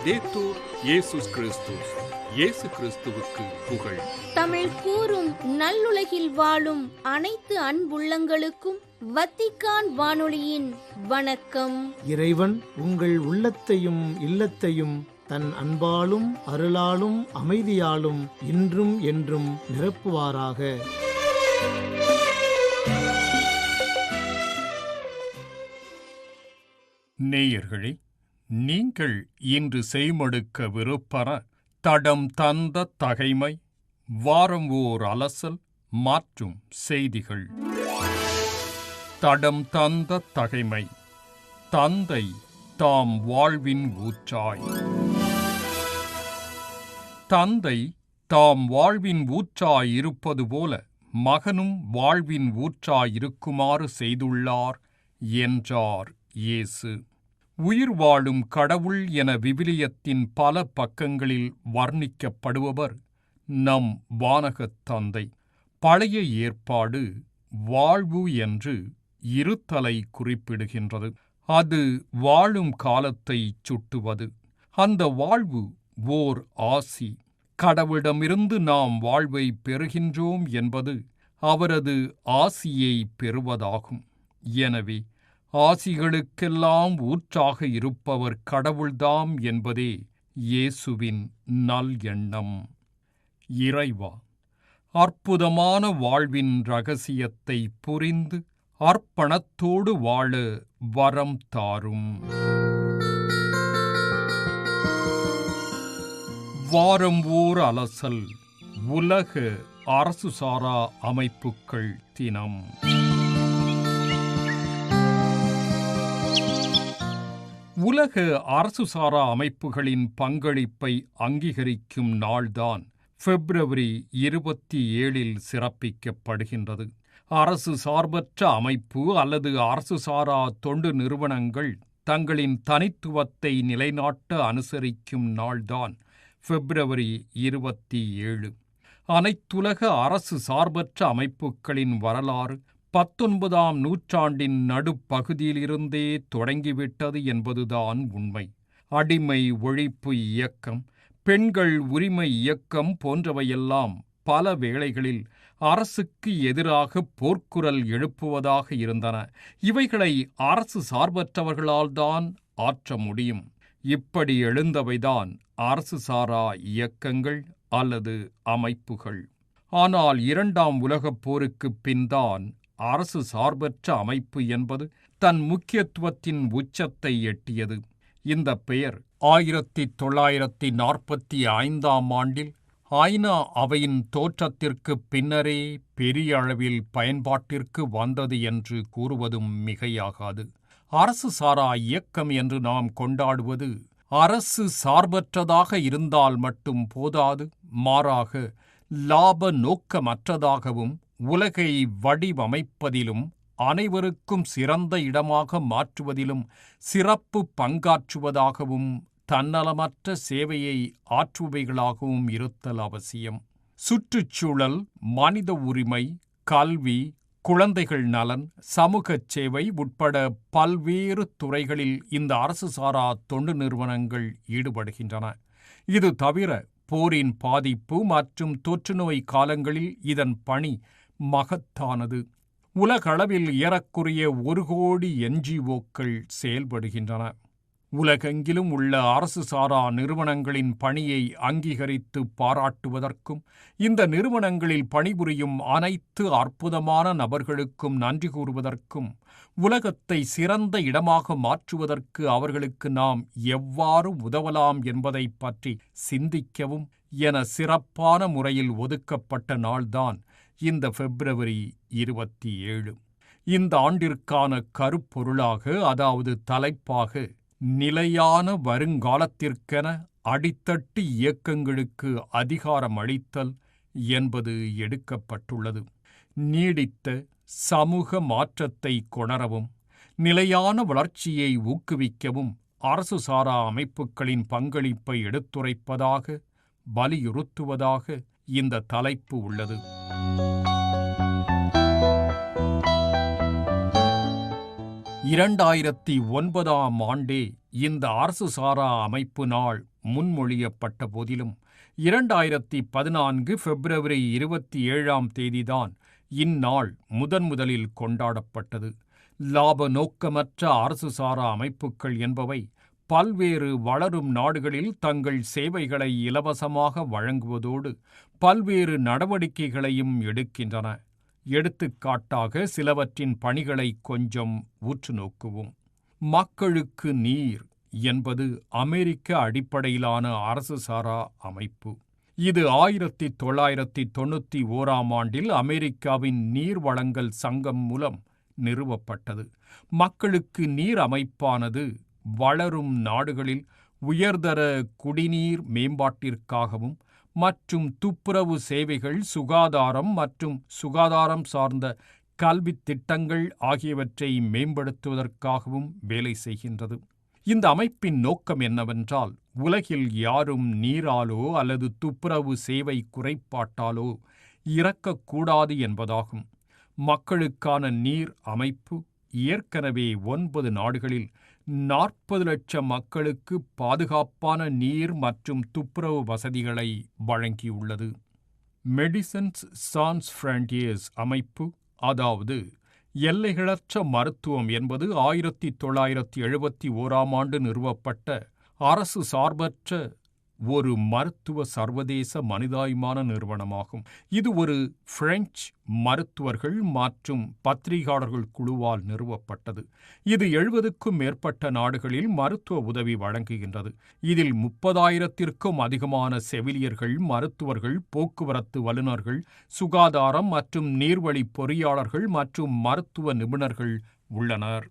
லௌதேத்தூர் இயேசுஸ் கிறிஸ்துஸ். இயேசு கிறிஸ்துவுக்கு புகழ். தமிழ் கூறும் நல்லுலகில் வாழும் அனைத்து அன்புள்ளங்களுக்கும் வத்திக்கான் வானொலியின் வணக்கம். இறைவன் உங்கள் உள்ளத்தையும் இல்லத்தையும் தன் அன்பாலும் அருளாலும் அமைதியாலும் இன்றும் என்றும் நிரப்புவாராக. நேயர்களே, நீங்கள் இன்று செய்மடுக்க விருப்பற தடம் தந்த தகைமை, வாரம் ஓர் அலசல் மாற்றும் செய்திகள். தடம் தந்த தகைமை. தந்தை தாம் வாழ்வின் ஊற்றாய். தந்தை தாம் வாழ்வின் ஊற்றாய் இருப்பது போல மகனும் வாழ்வின் ஊற்றாய் இருக்குமாறு செய்துள்ளார் என்றார் இயேசு. உயிர் வாழும் கடவுள் என விவிலியத்தின் பல பக்கங்களில் வர்ணிக்கப்படுபவர் நம் வானகத் தந்தை. பழைய ஏற்பாடு வாழ்வு என்று இருத்தலை குறிப்பிடுகின்றது. அது வாழும் காலத்தை சுட்டுவது. அந்த வாழ்வு ஓர் ஆசி. கடவுளிடமிருந்து நாம் வாழ்வை பெறுகின்றோம் என்பது அவரது ஆசியை பெறுவதாகும். எனவே ஆசிகளுக்கெல்லாம் ஊற்றாக இருப்பவர் கடவுள்தாம் என்பதே இயேசுவின் நல் எண்ணம். இறைவா, அற்புதமான வாழ்வின் இரகசியத்தை புரிந்து அர்ப்பணத்தோடு வாழ வரம் தாரும். வாரம் ஓர் அலசல். உலக அரசு சாரா அமைப்புகள் தினம். உலக அரசு சாரா அமைப்புகளின் பங்களிப்பை அங்கீகரிக்கும் நாள்தான் பிப்ரவரி 27 சிறப்பிக்கப்படுகின்றது. அரசு சார்பற்ற அமைப்பு அல்லது அரசு சாரா தொண்டு நிறுவனங்கள் தங்களின் தனித்துவத்தை நிலைநாட்ட அனுசரிக்கும் நாள்தான் பிப்ரவரி 27. அனைத்துலக அரசு சார்பற்ற அமைப்புகளின் வரலாறு 19ஆம் நூற்றாண்டின் நடுப்பகுதியிலிருந்தே தொடங்கிவிட்டது என்பதுதான் உண்மை. அடிமை ஒழிப்பு இயக்கம், பெண்கள் உரிமை இயக்கம் போன்றவையெல்லாம் பல வேளைகளில் அரசுக்கு எதிராக போர்க்குரல் எழுப்புவதாக இருந்தன. இவைகளை அரசு சார்பற்றவர்களால்தான் ஆற்ற முடியும். இப்படி எழுந்தவைதான் அரசு சாரா இயக்கங்கள் அல்லது அமைப்புகள். ஆனால் 2ஆம் உலகப் போருக்குப் பின்தான் அரசு சார்பற்ற அமைப்பு என்பது தன் முக்கியத்துவத்தின் உச்சத்தை எட்டியது. இந்த பெயர் 1945ஆம் ஆண்டில் ஐநா அவையின் தோற்றத்திற்குப் பின்னரே பெரிய அளவில் பயன்பாட்டிற்கு வந்தது என்று கூறுவதும் மிகையாகாது. அரசு சாரா இயக்கம் என்று நாம் கொண்டாடுவது அரசு சார்பற்றதாக இருந்தால் மட்டும் போதாது, மாறாக லாப நோக்கமற்றதாகவும் உலகை வடிவமைப்பதிலும் அனைவருக்கும் சிறந்த இடமாக மாற்றுவதிலும் சிறப்பு பங்காற்றுவதாகவும் தன்னலமற்ற சேவையை ஆற்றுபவைகளாகவும் இருத்தல் அவசியம். சுற்றுச்சூழல், மனித உரிமை, கல்வி, குழந்தைகள் நலன், சமூகச் சேவை உட்பட பல்வேறு துறைகளில் இந்த அரசு சாரா தொண்டு நிறுவனங்கள் ஈடுபடுகின்றன. இது தவிர போரின் பாதிப்பு மற்றும் தொற்றுநோய் காலங்களில் இதன் பணி மகத்தானது. உலகளவில் ஏறக்குறைய 1 கோடி NGOக்கள் செயல்படுகின்றன. உலகெங்கிலும் உள்ள அரசு சாரா நிறுவனங்களின் பணியை அங்கீகரித்து பாராட்டுவதற்கும் இந்த நிறுவனங்களில் பணிபுரியும் அனைத்து அற்புதமான நபர்களுக்கும் நன்றி கூறுவதற்கும் உலகத்தை சிறந்த இடமாக மாற்றுவதற்கு அவர்களுக்கு நாம் எவ்வாறு உதவலாம் என்பதை பற்றி சிந்திக்கவும் என சிறப்பான முறையில் ஒதுக்கப்பட்ட நாள்தான் இந்த பிப்ரவரி 27. இந்த ஆண்டிற்கான கருப்பொருளாக, அதாவது தலைப்பாக, நிலையான வருங்காலத்திற்கென அடித்தட்டு இயக்கங்களுக்கு அதிகாரம் அளித்தல் என்பது எடுக்கப்பட்டுள்ளது. நீடித்த சமூக மாற்றத்தை கொணரவும் நிலையான வளர்ச்சியை ஊக்குவிக்கவும் அரசு சாரா அமைப்புகளின் பங்களிப்பை எடுத்துரைப்பதாக, வலியுறுத்துவதாக இந்த தலைப்பு உள்ளது. 2009ஆம் ஆண்டே இந்த அரசு சாரா அமைப்பு நாள் முன்மொழியப்பட்ட போதிலும் 2014 பிப்ரவரி 27ஆம் தேதிதான் இந்நாள் முதலில் கொண்டாடப்பட்டது. லாப நோக்கமற்ற அரசு சாரா அமைப்புகள் என்பவை பல்வேறு வளரும் நாடுகளில் தங்கள் சேவைகளை இலவசமாக வழங்குவதோடு பல்வேறு நடவடிக்கைகளையும் எடுக்கின்றன. எடுத்துக்காட்டாக சிலவற்றின் பணிகளை கொஞ்சம் உற்று நோக்குவோம். மக்களுக்கு நீர் என்பது அமெரிக்க அடிப்படையிலான அரசு சாரா அமைப்பு. இது 1991ஆம் ஆண்டில் அமெரிக்காவின் நீர் வழங்கல் சங்கம் மூலம் நிறுவப்பட்டது. மக்களுக்கு நீர் அமைப்பானது வளரும் நாடுகளில் உயர்தர குடிநீர் மேம்பாட்டிற்காகவும் மற்றும் துப்புரவு சேவைகள், சுகாதாரம் மற்றும் சுகாதாரம் சார்ந்த கல்வித் திட்டங்கள் ஆகியவற்றை மேம்படுத்துவதற்காகவும் வேலை செய்கின்றது. இந்த அமைப்பின் நோக்கம் என்னவென்றால், உலகில் யாரும் நீராலோ அல்லது துப்புரவு சேவை குறைபாட்டாலோ இறக்கக்கூடாது என்பதாகும். மக்களுக்கான நீர் அமைப்பு ஏற்கனவே 9 நாடுகளில் 40 லட்சம் மக்களுக்கு பாதுகாப்பான நீர் மற்றும் துப்புரவு வசதிகளை வழங்கியுள்ளது. மெடிசன்ஸ் சான்ஸ் ஃப்ரான்டியர்ஸ் அமைப்பு, அதாவது எல்லைகளற்ற மருத்துவம் என்பது 1971ஆம் ஆண்டு நிறுவப்பட்ட அரசு சார்பற்ற ஒரு மருத்துவ சர்வதேச மனிதாபிமான நிறுவனமாகும். இது ஒரு பிரெஞ்சு மருத்துவர்கள் மற்றும் பத்திரிகையாளர்கள் குழுவால் நிறுவப்பட்டது. இது 70க்கும் மேற்பட்ட நாடுகளில் மருத்துவ உதவி வழங்குகின்றது. இதில் 30,000த்திற்கும் அதிகமான செவிலியர்கள், மருத்துவர்கள், போக்குவரத்து வல்லுநர்கள், சுகாதாரம் மற்றும் நீர்வழி பொறியாளர்கள் மற்றும் மருத்துவ நிபுணர்கள் உள்ளனர்.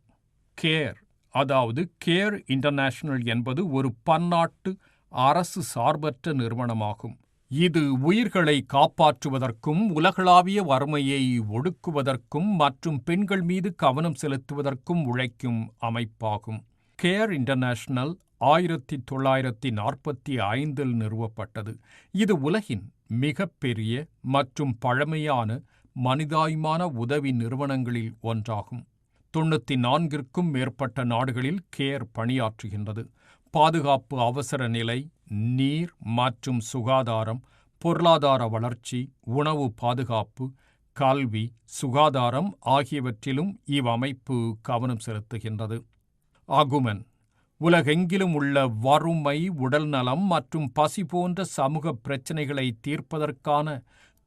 கேர், அதாவது கேர் இன்டர்நேஷனல் என்பது ஒரு பன்னாட்டு அரசு சார்பற்ற நிறுவனமாகும். இது உயிர்களை காப்பாற்றுவதற்கும் உலகளாவிய வறுமையை ஒடுக்குவதற்கும் மற்றும் பெண்கள் மீது கவனம் செலுத்துவதற்கும் உழைக்கும் அமைப்பாகும். கேர் இன்டர்நேஷனல் 1945இல் நிறுவப்பட்டது. இது உலகின் மிகப்பெரிய மற்றும் பழமையான மனிதாபிமான உதவி நிறுவனங்களில் ஒன்றாகும். 94க்கும் மேற்பட்ட நாடுகளில் கேர் பணியாற்றுகின்றது. பாதுகாப்பு, அவசர நிலை, நீர் மற்றும் சுகாதாரம், பொருளாதார வளர்ச்சி, உணவு பாதுகாப்பு, கல்வி, சுகாதாரம் ஆகியவற்றிலும் இவ்வமைப்பு கவனம் செலுத்துகின்றது. அகுமென் உலகெங்கிலும் உள்ள வறுமை, உடல்நலம் மற்றும் பசி போன்ற சமூக பிரச்சினைகளை தீர்ப்பதற்கான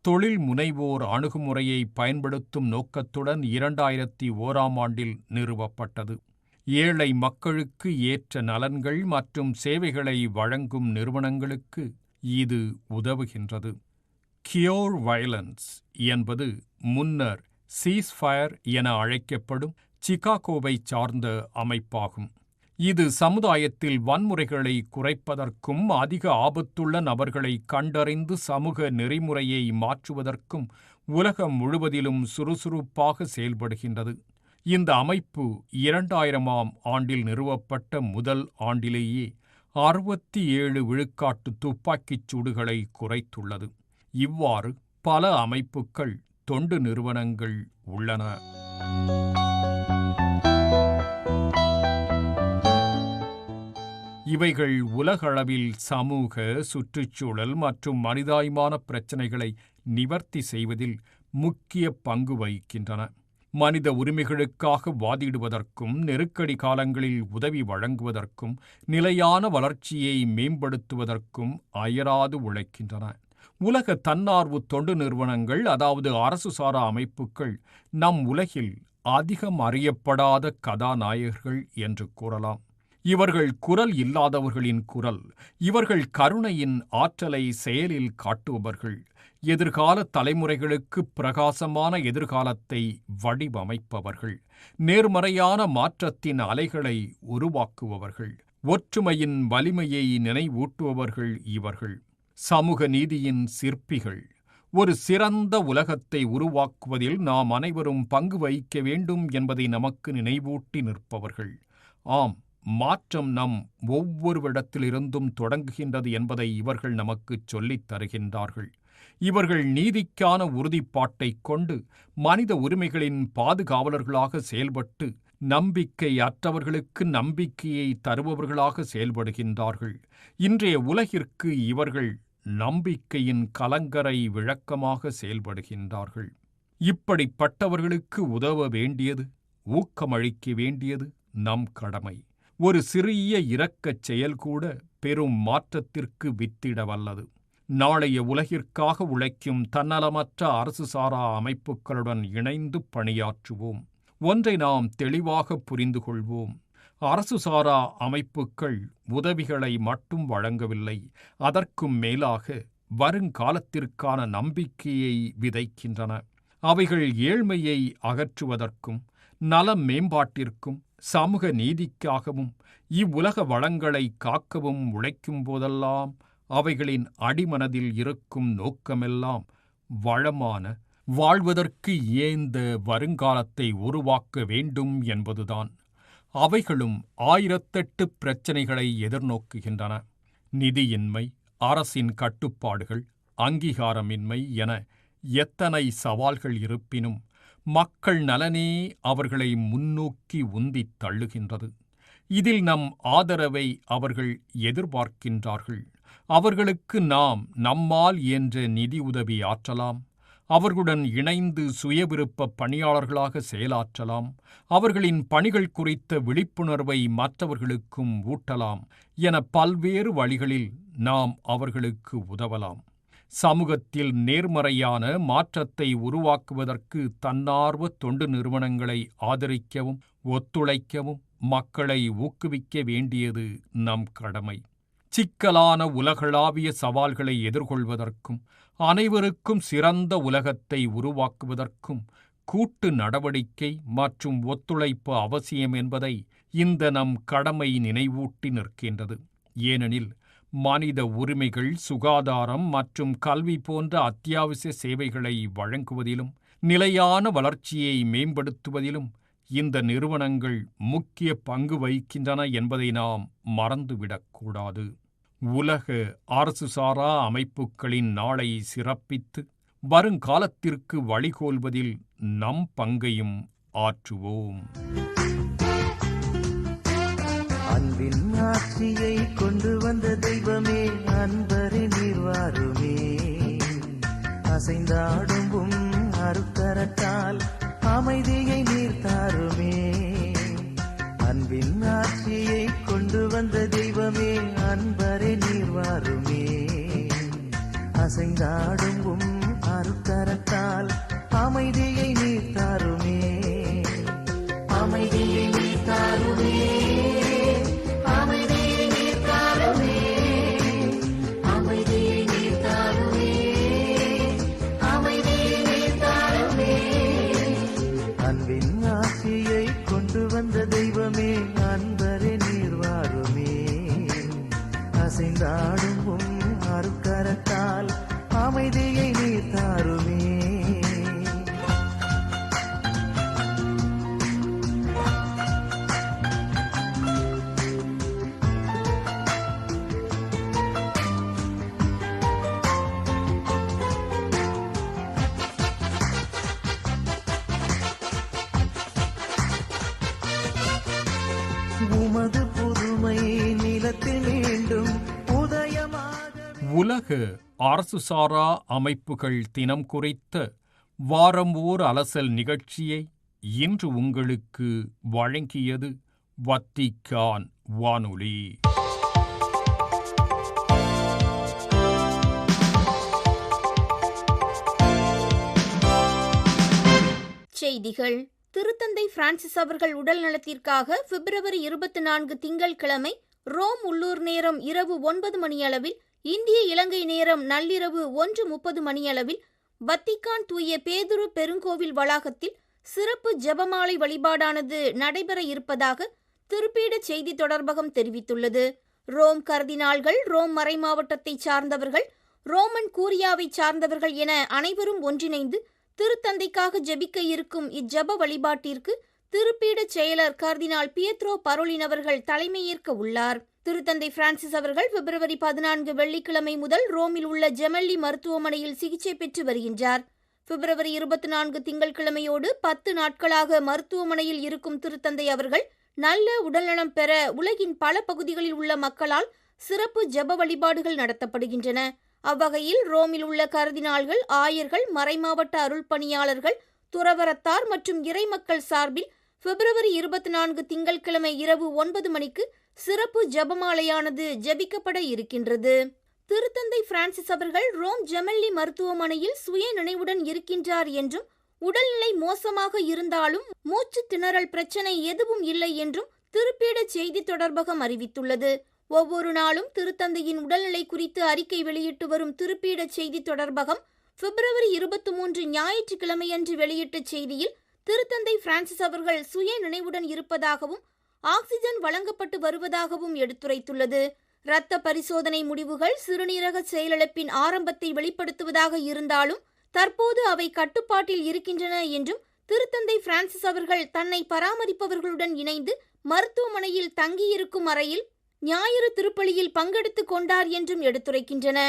தொழில் முனைவோர் அணுகுமுறையை பயன்படுத்தும் நோக்கத்துடன் 2001ஆம் ஆண்டில் நிறுவப்பட்டது. ஏழை மக்களுக்கு ஏற்ற நலன்கள் மற்றும் சேவைகளை வழங்கும் நிறுவனங்களுக்கு இது உதவுகின்றது. கியோர் வயலன்ஸ் என்பது முன்னர் சீஸ்ஃபயர் என அழைக்கப்படும் சிகாகோவை சார்ந்த அமைப்பாகும். இது சமுதாயத்தில் வன்முறைகளை குறைப்பதற்கும் அதிக ஆபத்துள்ள நபர்களை கண்டறிந்து சமூக நெறிமுறையை மாற்றுவதற்கும் உலகம் முழுவதிலும் சுறுசுறுப்பாக செயல்படுகின்றது. இந்த அமைப்பு 2000ஆம் ஆண்டில் நிறுவப்பட்ட முதல் ஆண்டிலேயே 67 விழுக்காட்டு துப்பாக்கிச் சூடுகளை குறைத்துள்ளது. இவ்வாறு பல அமைப்புகள், தொண்டு நிறுவனங்கள் உள்ளன. இவைகள் உலகளவில் சமூக, சுற்றுச்சூழல் மற்றும் மனிதாபிமான பிரச்சினைகளை நிவர்த்தி செய்வதில் முக்கிய பங்கு வகிக்கின்றன. மனித உரிமைகளுக்காக வாதிடுவதற்கும், நெருக்கடி காலங்களில் உதவி வழங்குவதற்கும், நிலையான வளர்ச்சியை மேம்படுத்துவதற்கும் அயராது உழைக்கின்றன. உலக தன்னார்வ தொண்டு நிறுவனங்கள், அதாவது அரசு சாரா அமைப்புகள், நம் உலகில் அதிகம் அறியப்படாத கதாநாயகர்கள் என்று கூறலாம். இவர்கள் குரல் இல்லாதவர்களின் குரல். இவர்கள் கருணையின் ஆற்றலை செயலில் காட்டுபவர்கள். எதிர்கால தலைமுறைகளுக்கு பிரகாசமான எதிர்காலத்தை வடிவமைப்பவர்கள். நேர்மறையான மாற்றத்தின் அலைகளை உருவாக்குபவர்கள். ஒற்றுமையின் வலிமையை நினைவூட்டுபவர்கள் இவர்கள். சமூக நீதியின் சிற்பிகள். ஒரு சிறந்த உலகத்தை உருவாக்குவதில் நாம் அனைவரும் பங்கு வகிக்க வேண்டும் என்பதை நமக்கு நினைவூட்டி நிற்பவர்கள். ஆம், மாற்றம் நம் ஒவ்வொருவரிடத்திலிருந்தும் தொடங்குகின்றது என்பதை இவர்கள் நமக்கு சொல்லித் தருகின்றார்கள். இவர்கள் நீதிக்கான உறுதிப்பாட்டைக் கொண்டு மனித உரிமைகளின் பாதுகாவலர்களாக செயல்பட்டு நம்பிக்கை அற்றவர்களுக்கு நம்பிக்கையை தருபவர்களாக செயல்படுகின்றார்கள். இன்றைய உலகிற்கு இவர்கள் நம்பிக்கையின் கலங்கரை விளக்கமாக செயல்படுகின்றார்கள். இப்படிப்பட்டவர்களுக்கு உதவ வேண்டியது, ஊக்கமளிக்க வேண்டியது நம் கடமை. ஒரு சிறிய இரக்கச் செயல் கூட பெரும் மாற்றத்திற்கு வித்திட வல்லது. நாளைய உலகிற்காக உழைக்கும் தன்னலமற்ற அரசு சாரா அமைப்புகளுடன் இணைந்து பணியாற்றுவோம். ஒன்றை நாம் தெளிவாக புரிந்து கொள்வோம். அரசு சாரா அமைப்புகள் உதவிகளை மட்டும் வழங்கவில்லை, அதற்கும் மேலாக வருங்காலத்திற்கான நம்பிக்கையை விதைக்கின்றன. அவைகள் ஏழ்மையை அகற்றுவதற்கும் நல மேம்பாட்டிற்கும் சமூக நீதிக்காகவும் இவ்வுலக வளங்களை காக்கவும் உழைக்கும் போதெல்லாம் அவைகளின் அடிமனதில் இருக்கும் நோக்கமெல்லாம் வளமான, வாழ்வதற்கு ஏந்த வருங்காலத்தை உருவாக்க வேண்டும் என்பதுதான். அவைகளும் 1008 பிரச்சனைகளை எதிர்நோக்குகின்றன. நிதியின்மை, அரசின் கட்டுப்பாடுகள், அங்கீகாரமின்மை என எத்தனை சவால்கள் இருப்பினும் மக்கள் நலனே அவர்களை முன்னோக்கி உந்தித் தள்ளுகின்றது. இதில் நம் ஆதரவை அவர்கள் எதிர்பார்க்கின்றார்கள். அவர்களுக்கு நாம் நம்மால் இயன்ற நிதி உதவி ஆற்றலாம். அவர்களுடன் இணைந்து சுயவிருப்ப பணியாளர்களாக செயலாற்றலாம். அவர்களின் பணிகள் குறித்த விழிப்புணர்வை மற்றவர்களுக்கும் ஊட்டலாம் என பல்வேறு வழிகளில் நாம் அவர்களுக்கு உதவலாம். சமூகத்தில் நேர்மறையான மாற்றத்தை உருவாக்குவதற்கு தன்னார்வ தொண்டு நிறுவனங்களை ஆதரிக்கவும் ஒத்துழைக்கவும் மக்களை ஊக்குவிக்க வேண்டியது நம் கடமை. சிக்கலான உலகளாவிய சவால்களை எதிர்கொள்வதற்கும் அனைவருக்கும் சிறந்த உலகத்தை உருவாக்குவதற்கும் கூட்டு நடவடிக்கை மற்றும் ஒத்துழைப்பு அவசியம் என்பதை இந்த நம் கடமை நினைவூட்டி நிற்கின்றது. ஏனெனில் மனித உரிமைகள், சுகாதாரம் மற்றும் கல்வி போன்ற அத்தியாவசிய சேவைகளை வழங்குவதிலும் நிலையான வளர்ச்சியை மேம்படுத்துவதிலும் இந்த நிறுவனங்கள் முக்கிய பங்கு வகிக்கின்றன என்பதை நாம் மறந்துவிடக்கூடாது. உலக அரசு சாரா அமைப்புகளின் நாளை சிறப்பித்து வருங்காலத்திற்கு வழிகோல்வதில் நம் பங்கையும் ஆற்றுவோம். அன்பின் ஆட்சியை கொண்டு வந்த தெய்வமே, அன்பரே நீர் வாருமே. அசைந்தாடும் அருக்கரத்தால் அமைதியை நீர் தாருமே. அன்பின் ஆட்சியை கொண்டு வந்த தெய்வமே, அன்பரே நீர் வாருமே. அசைந்தாடும் அருக்கரத்தால் அமைதியை நீர் தாருமே. அமைதியை நீர் தாருமே. வந்த தெய்வமே, அன்பரே நீர் வாருமே. அசைந்தாடும் அருக்கரத்தால் அமைதியை நீர் தாருமே. உமது புதுமை நிலத்தில் மீண்டும் உதயமாக. உலக அரசு சாரா அமைப்புகள் தினம் குறித்த வாரம் ஓர் அலசல் நிகழ்ச்சியை இன்று உங்களுக்கு வழங்கியது வத்திக்கான் வானொலி. செய்திகள். திருத்தந்தை பிரான்சிஸ் அவர்கள் உடல் நலத்திற்காக பிப்ரவரி 24 திங்கட்கிழமை ரோம் உள்ளூர் நேரம் இரவு 9 மணியளவில், இந்திய இலங்கை நேரம் நள்ளிரவு 1:30 மணியளவில் வத்திக்கான் தூய பேதுரு பெருங்கோவில் வளாகத்தில் சிறப்பு ஜெபமாலை வழிபாடானது நடைபெற இருப்பதாக திருப்பீட செய்தி தொடர்பகம் தெரிவித்துள்ளது. ரோம் கர்தினால்கள், ரோம் மறைமாவட்டத்தை சார்ந்தவர்கள், ரோமன் கூரியாவை சார்ந்தவர்கள் என அனைவரும் ஒன்றிணைந்து திருத்தந்தைக்காக ஜெபிக்க இருக்கும் இஜ்ஜப வழிபாட்டிற்கு திருப்பீட செயலர் கர்தினால் பியத்ரோ பரோலின் அவர்கள் தலைமையேற்க உள்ளார். திருத்தந்தை பிரான்சிஸ் அவர்கள் பிப்ரவரி 14 வெள்ளிக்கிழமை முதல் ரோமில் உள்ள ஜெமெல்லி மருத்துவமனையில் சிகிச்சை பெற்று வருகின்றார். பிப்ரவரி 24 திங்கட்கிழமையோடு 10 நாட்களாக மருத்துவமனையில் இருக்கும் திருத்தந்தை அவர்கள் நல்ல உடல்நலம் பெற உலகின் பல பகுதிகளில் உள்ள மக்களால் சிறப்பு ஜெப வழிபாடுகள் நடத்தப்படுகின்றன. அவ்வகையில் ரோமில் உள்ள கர்தினால்கள், ஆயர்கள், மறைமாவட்ட அருள் பணியாளர்கள், துறவரத்தார் மற்றும் இறைமக்கள் சார்பில் பிப்ரவரி 24 திங்கட்கிழமை இரவு 9 மணிக்கு சிறப்பு ஜெபமாலையானது ஜெபிக்கப்பட இருக்கின்றது. திருத்தந்தை பிரான்சிஸ் அவர்கள் ரோம் ஜெமெல்லி மருத்துவமனையில் சுய நினைவுடன் இருக்கின்றார் என்றும், உடல்நிலை மோசமாக இருந்தாலும் மூச்சு திணறல் பிரச்சனை எதுவும் இல்லை என்றும் திருப்பீட செய்தி தொடர்பகம் அறிவித்துள்ளது. ஒவ்வொரு நாளும் திருத்தந்தையின் உடல்நிலை குறித்து அறிக்கை வெளியிட்டு வரும் திருப்பீட செய்தி தொடர்பகம் பிப்ரவரி 23 ஞாயிற்றுக்கிழமையன்று வெளியிட்ட செய்தியில் திருத்தந்தை பிரான்சிஸ் அவர்கள் சுய நினைவுடன் இருப்பதாகவும் ஆக்சிஜன் வழங்கப்பட்டு வருவதாகவும் எடுத்துரைத்துள்ளது. இரத்த பரிசோதனை முடிவுகள் சிறுநீரக செயலிழப்பின் ஆரம்பத்தை வெளிப்படுத்துவதாக இருந்தாலும் தற்போது அவை கட்டுப்பாட்டில் இருக்கின்றன என்றும், திருத்தந்தை பிரான்சிஸ் அவர்கள் தன்னை பராமரிப்பவர்களுடன் இணைந்து மருத்துவமனையில் தங்கியிருக்கும் அறையில் ஞாயிறு திருப்பலியில் பங்கெடுத்துக் கொண்டார் என்றும் எடுத்துரைக்கின்றன.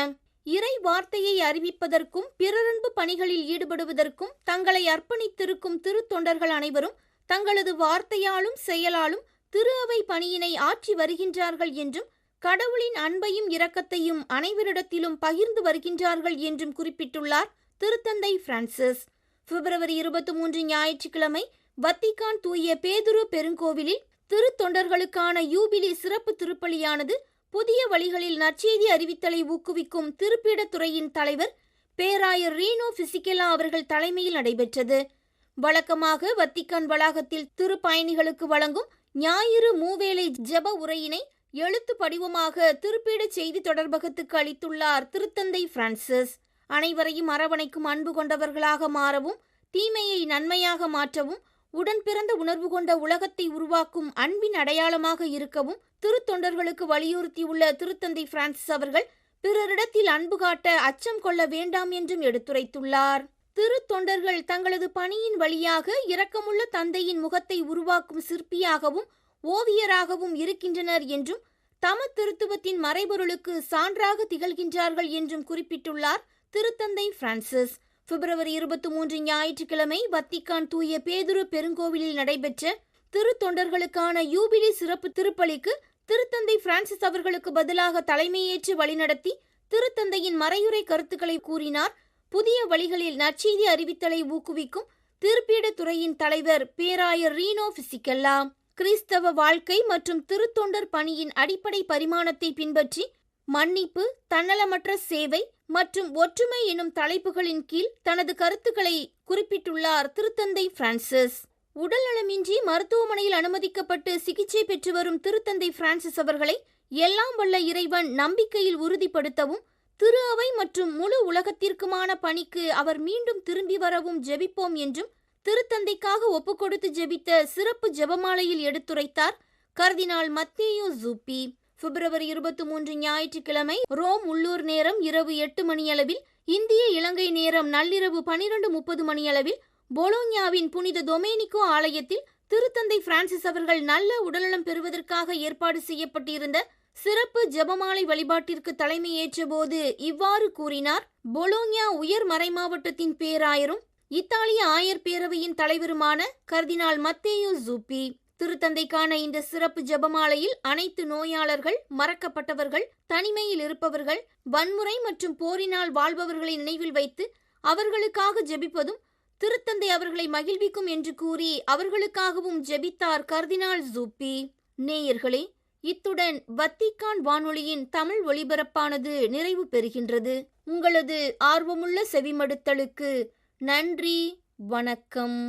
இறை வார்த்தையை அறிவிப்பதற்கும் பிறரன்பு பணிகளில் ஈடுபடுவதற்கும் தங்களை அர்ப்பணித்திருக்கும் திருத்தொண்டர்கள் அனைவரும் தங்களது வார்த்தையாலும் செயலாலும் திரு அவை பணியினை ஆற்றி வருகின்றார்கள் என்றும், கடவுளின் அன்பையும் இரக்கத்தையும் அனைவரிடத்திலும் பகிர்ந்து வருகின்றார்கள் என்றும் குறிப்பிட்டுள்ளார் திருத்தந்தை பிரான்சிஸ். பிப்ரவரி 23 ஞாயிற்றுக்கிழமை வத்திக்கான் தூய பேதுரு பெருங்கோவிலில் திருத்தொண்டர்களுக்கான யூபிலி சிறப்பு திருப்பலியானது புதிய வழிகளில் நற்செய்தி அறிவித்தலை ஊக்குவிக்கும் திருப்பீடத்துறையின் தலைவர் பேராயர் ரீனோ பிசிகெல்லா அவர்கள் தலைமையில் நடைபெற்றது. வழக்கமாக வத்திக்கான் வளாகத்தில் திருப்பயணிகளுக்கு வழங்கும் ஞாயிறு மூவேளை ஜெப உரையினை எழுத்து படிவமாக திருப்பீட செய்தி தொடர்பகத்துக்கு அளித்துள்ளார் திருத்தந்தை பிரான்சிஸ். அனைவரையும் அரவணைக்கும் அன்பு கொண்டவர்களாக மாறவும், தீமையை நன்மையாக மாற்றவும், உடன் பிறந்த உணர்வு கொண்ட உலகத்தை உருவாக்கும் அன்பின் அடையாளமாக இருக்கவும் திருத்தொண்டர்களுக்கு வலியுறுத்தியுள்ள திருத்தந்தை பிரான்சிஸ் அவர்கள் பிறரிடத்தில் அன்பு காட்ட அச்சம் கொள்ள வேண்டாம் என்றும் எடுத்துரைத்துள்ளார். திருத்தொண்டர்கள் தங்களது பணியின் வழியாக இரக்கமுள்ள தந்தையின் முகத்தை உருவாக்கும் சிற்பியாகவும் ஓவியராகவும் இருக்கின்றனர் என்றும், தம திருத்துவத்தின் மறைபொருளுக்கு சான்றாக திகழ்கின்றார்கள் என்றும் குறிப்பிட்டுள்ளார் திருத்தந்தை பிரான்சிஸ். பிப்ரவரி 23 ஞாயிற்றுக்கிழமை வத்திக்கான் தூய பேதுரு பெருங்கோவிலில் நடைபெற்ற திருத்தொண்டர்களுக்கான யூபிலி சிறப்பு திருப்பலிக்கு திருத்தந்தை பிரான்சிஸ் அவர்களுக்கு பதிலாக தலைமையேற்று வழிநடத்தி திருத்தந்தையின் மறையுரை கருத்துக்களை கூறினார். புதிய வழிகளில் நற்செய்தி அறிவித்தலை ஊக்குவிக்கும் திருப்பீடத்துறையின் தலைவர் பேராயர் ரீனோ பிசிகெல்லா. கிறிஸ்தவ வாழ்க்கை மற்றும் திருத்தொண்டர் பணியின் அடிப்படை பரிமாணத்தை பின்பற்றி மன்னிப்பு, தன்னலமற்ற சேவை மற்றும் ஒற்றுமை எனும் தலைப்புகளின் கீழ் தனது கருத்துக்களை குறிப்பிட்டுள்ளார் திருத்தந்தை பிரான்சிஸ். உடல்நலமின்றி மருத்துவமனையில் அனுமதிக்கப்பட்டு சிகிச்சை பெற்று வரும் திருத்தந்தை பிரான்சிஸ் அவர்களை எல்லாம் வல்ல இறைவன் நம்பிக்கையில் உறுதிப்படுத்தவும், திரு அவை மற்றும் முழு உலகத்திற்குமான பணிக்கு அவர் மீண்டும் திரும்பி வரவும் ஜெபிப்போம் என்றும் திருத்தந்தைக்காக ஒப்புக்கொடுத்து ஜெபித்த சிறப்பு ஜெபமாலையில் எடுத்துரைத்தார் கர்தினால் மத்தேயோ ஜூப்பி. பிப்ரவரி 23 ஞாயிற்றுக்கிழமை ரோம் உள்ளூர் நேரம் இரவு 8 மணியளவில், இந்திய இலங்கை நேரம் நள்ளிரவு 12:30 மணியளவில் பொலோஞ்ஞாவின் புனித டொமேனிகோ ஆலயத்தில் திருத்தந்தை பிரான்சிஸ் அவர்கள் நல்ல உடல்நலம் பெறுவதற்காக ஏற்பாடு செய்யப்பட்டிருந்த சிறப்பு ஜெபமாலை வழிபாட்டிற்கு தலைமையேற்ற போது இவ்வாறு கூறினார். பொலோஞ்ஞா உயர் மறைமாவட்டத்தின் பேராயரும் இத்தாலிய ஆயர் பேரவையின் தலைவருமான கர்தினால் மத்தேயோ ஜூப்பி. திருத்தந்தைக்கான இந்த சிறப்பு ஜெபமாலையில் அனைத்து நோயாளர்கள், மறக்கப்பட்டவர்கள், தனிமையில் இருப்பவர்கள், வன்முறை மற்றும் போரினால் வாழ்பவர்களை நினைவில் வைத்து அவர்களுக்காக ஜெபிப்பதும் திருத்தந்தை அவர்களை மகிழ்விக்கும் என்று கூறி அவர்களுக்காகவும் ஜெபித்தார் கர்தினால் ஜூப்பி. நேயர்களே, இத்துடன் வத்திக்கான் வானொலியின் தமிழ் ஒலிபரப்பானது நிறைவு பெறுகின்றது. உங்களது ஆர்வமுள்ள செவிமடுத்தலுக்கு நன்றி. வணக்கம்.